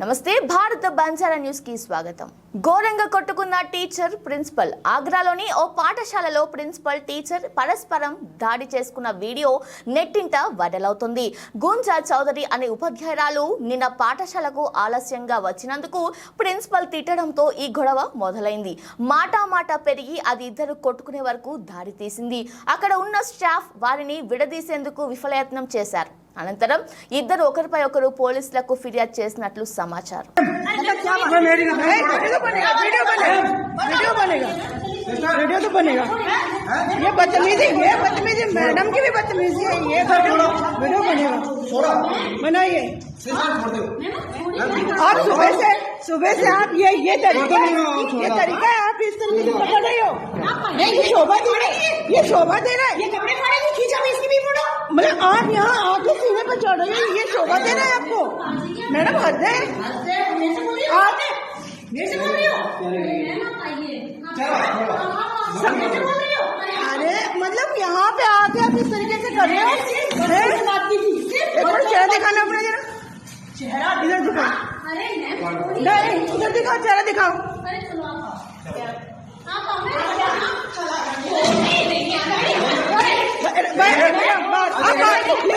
నమస్తే భారత బంజారా న్యూస్ కి స్వాగతం. ఘోరంగా కొట్టుకున్న టీచర్ ప్రిన్సిపల్. ఆగ్రాలోని ఓ పాఠశాలలో ప్రిన్సిపల్ టీచర్ పరస్పరం దాడి చేసుకున్న వీడియో నెట్టింట వైరల్ అవుతుంది. గుంజా చౌదరి అనే ఉపాధ్యాయురాలు నిన్న పాఠశాలకు ఆలస్యంగా వచ్చినందుకు ప్రిన్సిపల్ తిట్టడంతో ఈ గొడవ మొదలైంది. మాట పెరిగి అది ఇద్దరు కొట్టుకునే వరకు దారి తీసింది. అక్కడ ఉన్న స్టాఫ్ వారిని విడదీసేందుకు విఫలయత్నం చేశారు. అనంతరం ఇద్దరు ఒకరిపై ఒకరు పోలీసులకు ఫిర్యాదు చేసినట్లు సమాచారం. वीडियो तो बनेगा। ये बदतमीजी मैडम की भी बदतमीजी है। ये वीडियो बनेगा, बनाइए। आप सुबह से आप ये तरीका है, आप इस तरीके से पकड़ रहे हो। नहीं, ये शोभा दे रहा है, ये शोभा दे रहा है। ये कपड़े फाड़े नहीं, खींचा भी इसकी भी फोटो। मतलब आप यहाँ आके सीने पर चढ़ रहे हो, ये शोभा दे रहा है आपको। मैडम हद है। आप अरे मतलब यहाँ पे आके आप इस तरीके से कर रहे हो। चेहरा दिखाना अपना, जरा चेहरा इधर दिखाओ। नहीं, इधर दिखाओ, चेहरा दिखाओ।